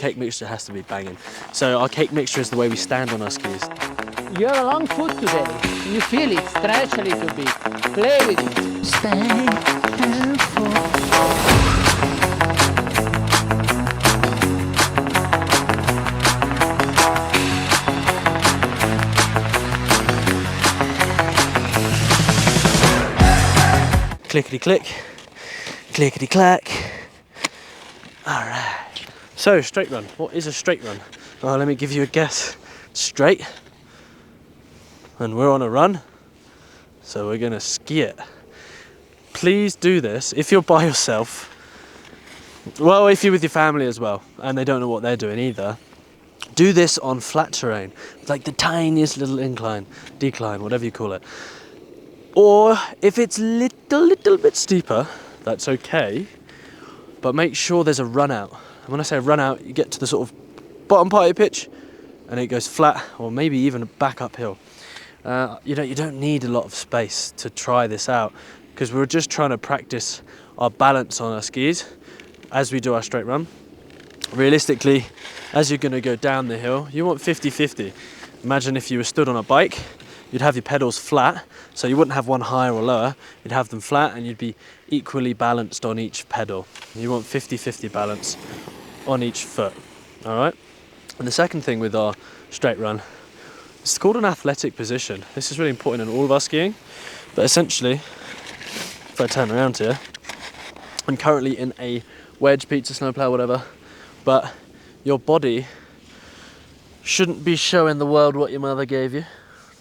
cake mixture has to be banging. So our cake mixture is the way we stand on our skis. You have a long foot today. You feel it, stretch a little bit, play with it. Stay careful. Clickety click, clickety clack. All right. So straight run. What is a straight run? Oh, let me give you a guess. Straight. And we're on a run, so we're gonna ski it. Please do this if you're by yourself. Well, if you're with your family as well, and they don't know what they're doing either. Do this on flat terrain, like the tiniest little incline, decline, whatever you call it. Or if it's little bit steeper, that's okay. But make sure there's a run out. And when I say run out, you get to the sort of bottom part of your pitch, and it goes flat, or maybe even back uphill. You don't need a lot of space to try this out, because we're just trying to practice our balance on our skis as we do our straight run. Realistically, as you're going to go down the hill, you want 50-50. Imagine if you were stood on a bike, you'd have your pedals flat, so you wouldn't have one higher or lower, you'd have them flat and you'd be equally balanced on each pedal. You want 50-50 balance on each foot, all right? And the second thing with our straight run, it's called an athletic position. This is really important in all of our skiing, but essentially, if I turn around here, I'm currently in a wedge, pizza, snowplow, whatever, but your body shouldn't be showing the world what your mother gave you.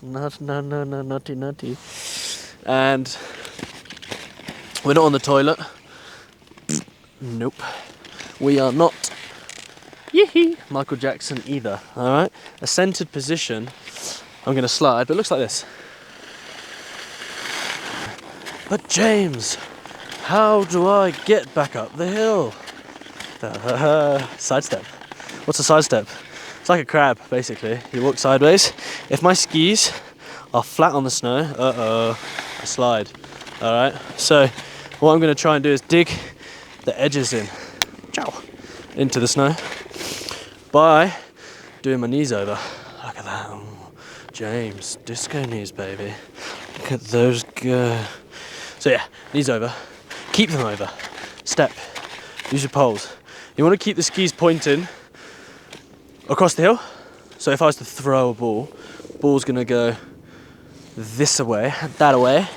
No, naughty. And we're not on the toilet. Nope. We are not Michael Jackson either, all right? A centered position, I'm gonna slide, but it looks like this. But James, how do I get back up the hill? Side step. What's a side step? It's like a crab, basically. You walk sideways. If my skis are flat on the snow, I slide, all right? So what I'm gonna try and do is dig the edges into the snow by doing my knees over. Look at that. Oh, James, disco knees, baby. Look at those go. So yeah, knees over. Keep them over. Step. Use your poles. You want to keep the skis pointing across the hill. So if I was to throw a ball's going to go this away, that away.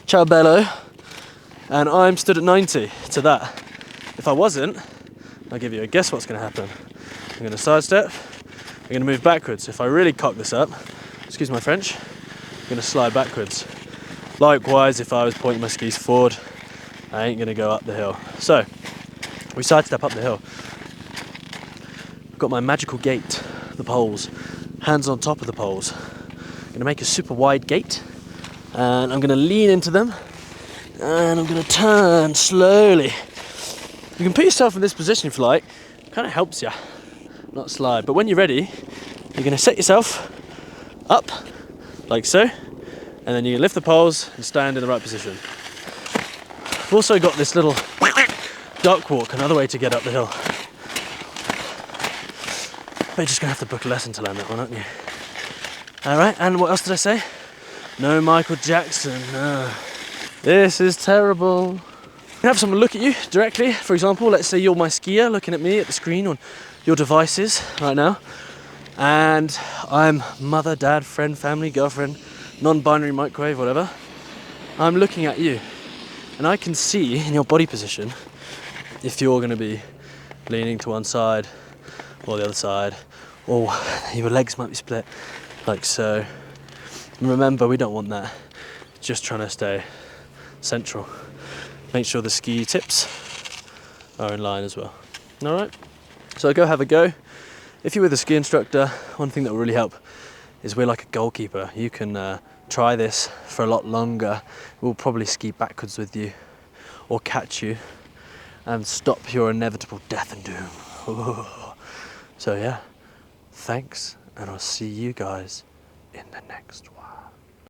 Ciao bello. And I'm stood at 90 to that. If I wasn't, I'll give you a guess what's going to happen. I'm going to sidestep, I'm going to move backwards. If I really cock this up, excuse my French, I'm going to slide backwards. Likewise, if I was pointing my skis forward, I ain't going to go up the hill. So, we sidestep up the hill. I've got my magical gate, the poles, hands on top of the poles. I'm going to make a super wide gate, and I'm going to lean into them, and I'm going to turn slowly. You can put yourself in this position if you like. It kind of helps you not slide. But when you're ready, you're going to set yourself up like so, and then you can lift the poles and stand in the right position. I've also got this little duck walk, another way to get up the hill. But you're just going to have to book a lesson to learn that one, aren't you? Alright, and what else did I say? No Michael Jackson. No. This is terrible. You can have someone look at you directly. For example, let's say you're my skier looking at me at the screen on your devices right now. And I'm mother, dad, friend, family, girlfriend, non-binary, microwave, whatever. I'm looking at you. And I can see in your body position if you're going to be leaning to one side or the other side, or your legs might be split, like so. And remember, we don't want that. Just trying to stay central. Make sure the ski tips are in line as well. Alright, so go have a go. If you're with a ski instructor, one thing that will really help is we're like a goalkeeper. You can try this for a lot longer. We'll probably ski backwards with you or catch you and stop your inevitable death and doom. So yeah, thanks, and I'll see you guys in the next one.